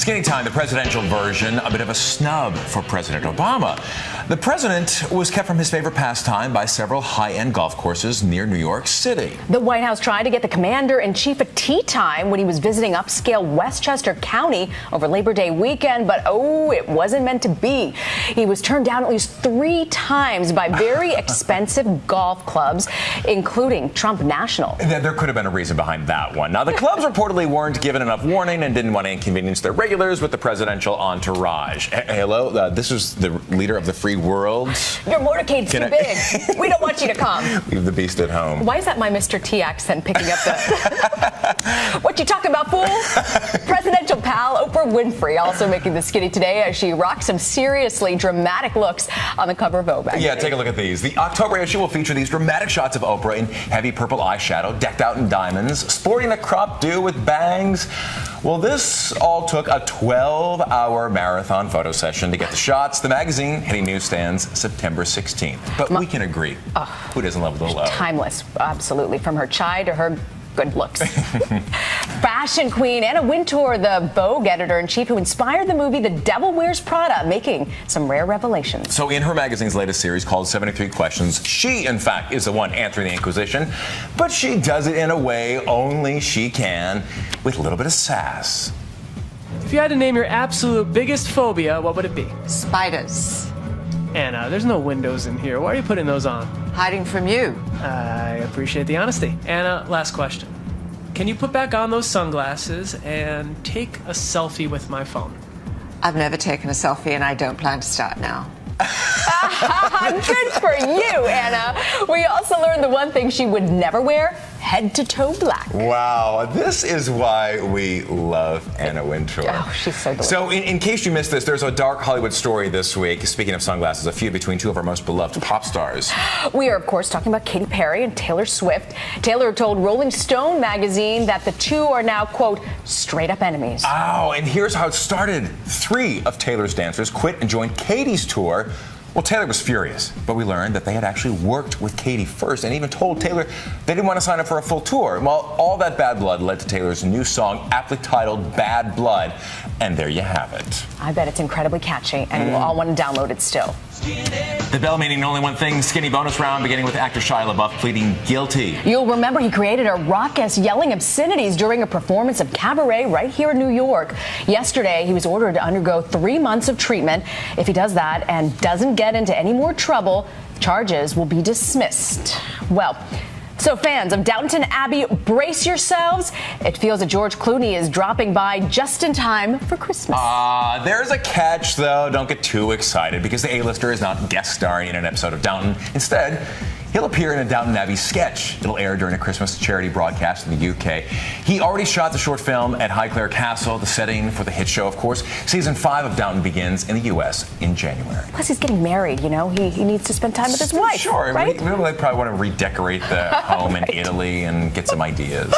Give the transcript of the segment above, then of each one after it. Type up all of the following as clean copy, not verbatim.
Skinny Time, the presidential version, a bit of a snub for President Obama. The president was kept from his favorite pastime by several high-end golf courses near New York City. The White House tried to get the commander-in-chief a tea time when he was visiting upscale Westchester County over Labor Day weekend, but it wasn't meant to be. He was turned down at least 3 times by very expensive golf clubs, including Trump National. There could have been a reason behind that one. Now, the clubs reportedly weren't given enough warning and didn't want to inconvenience their regulars with the presidential entourage. Hello, this is the leader of the free world. Your motorcade's too big. We don't want you to come. Leave the beast at home. Why is that my Mr. T accent picking up the... What you talking about, fool? Presidential pal Oprah Winfrey also making the skinny today as she rocks some seriously dramatic looks on the cover of Vogue magazine. Yeah, take a look at these. The October issue will feature these dramatic shots of Oprah in heavy purple eyeshadow, decked out in diamonds, sporting a crop do with bangs. Well, this all took a 12-hour marathon photo session to get the shots. The magazine hitting newsstands September 16th. But we can agree, who doesn't love the low? Timeless, absolutely, from her chai to her good looks. Fashion queen Anna Wintour, the Vogue editor-in-chief who inspired the movie The Devil Wears Prada, making some rare revelations. So in her magazine's latest series called 73 Questions, she, in fact, is the one answering the Inquisition, but she does it in a way only she can, with a little bit of sass. If you had to name your absolute biggest phobia, what would it be? Spiders. Anna, there's no windows in here. Why are you putting those on? Hiding from you. I appreciate the honesty. Anna, last question. Can you put back on those sunglasses and take a selfie with my phone? I've never taken a selfie and I don't plan to start now. Good for you, Anna. We also learned the one thing she would never wear, head-to-toe black. Wow, this is why we love Anna Wintour. Oh, she's so delicious. So in case you missed this, there's a dark Hollywood story this week. Speaking of sunglasses, a feud between 2 of our most beloved pop stars. We are, of course, talking about Katy Perry and Taylor Swift. Taylor told Rolling Stone magazine that the two are now, quote, straight-up enemies. Oh, and here's how it started. 3 of Taylor's dancers quit and joined Katy's tour. Well, Taylor was furious, but we learned that they had actually worked with Katy first and even told Taylor they didn't want to sign up for a full tour. Well, all that bad blood led to Taylor's new song, aptly titled Bad Blood, and there you have it. I bet it's incredibly catchy, and we'll all want to download it still. The bell meaning only one thing, skinny bonus round, beginning with actor Shia LaBeouf pleading guilty. You'll remember he created a raucous yelling obscenities during a performance of Cabaret right here in New York. Yesterday, he was ordered to undergo 3 months of treatment. If he does that and doesn't get into any more trouble, charges will be dismissed. Well, so fans of Downton Abbey, brace yourselves. It feels that George Clooney is dropping by just in time for Christmas. There's a catch, though. Don't get too excited, because the A-lister is not guest starring in an episode of Downton. Instead, he'll appear in a Downton Abbey sketch. It'll air during a Christmas charity broadcast in the UK. He already shot the short film at Highclere Castle, the setting for the hit show, of course. Season 5 of Downton begins in the US in January. Plus, he's getting married, you know. He needs to spend time with his wife. Sure. Right? We probably want to redecorate the home in Italy and get some ideas.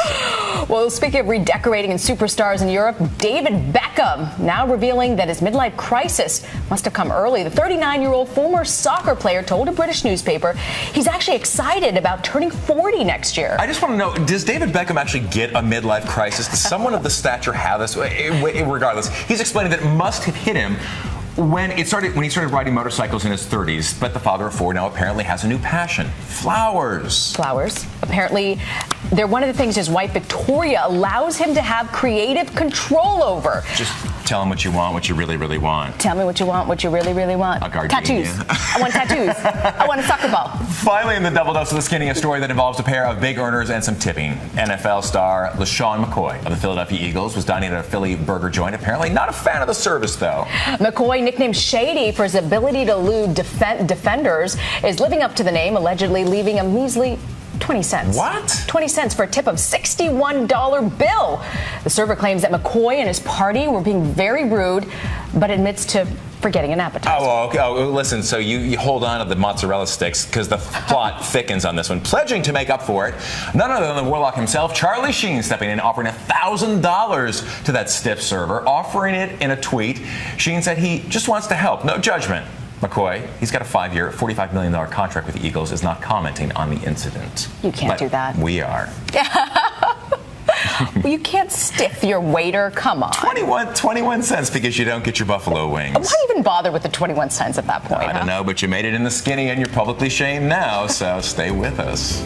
Well, speaking of redecorating and superstars in Europe, David Beckham now revealing that his midlife crisis must have come early. The 39-year-old former soccer player told a British newspaper he's actually excited about turning 40 next year. I just want to know, does David Beckham actually get a midlife crisis? Does someone of the stature have this? Regardless, he's explaining that it must have hit him when he started riding motorcycles in his 30s, but the father of 4 now apparently has a new passion: flowers. Flowers. Apparently, they're one of the things his wife Victoria allows him to have creative control over. Just tell him what you want, what you really, really want. Tell me what you want, what you really, really want. A gardenia. Tattoos. I want tattoos. I want a soccer ball. Finally, in the double dose of the skinny, a story that involves a pair of big earners and some tipping. NFL star LaShawn McCoy of the Philadelphia Eagles was dining at a Philly burger joint. Apparently not a fan of the service, though. McCoy, nicknamed Shady for his ability to elude defenders, is living up to the name, allegedly leaving a measly 20 cents. What? 20 cents for a tip of $61 bill. The server claims that McCoy and his party were being very rude, but admits to forgetting an appetizer. Oh, okay. Oh, listen, so you hold on to the mozzarella sticks because the plot thickens on this one. Pledging to make up for it, none other than the warlock himself, Charlie Sheen, stepping in, offering $1,000 to that stiff server, offering it in a tweet. Sheen said he just wants to help, no judgment. McCoy, he's got a 5-year, $45 million contract with the Eagles, is not commenting on the incident. You can't do that. We are. Well, you can't stiff your waiter. Come on. 21 cents because you don't get your buffalo wings. Why even bother with the 21 cents at that point? I don't know, but you made it in the skinny and you're publicly shamed now, so stay with us.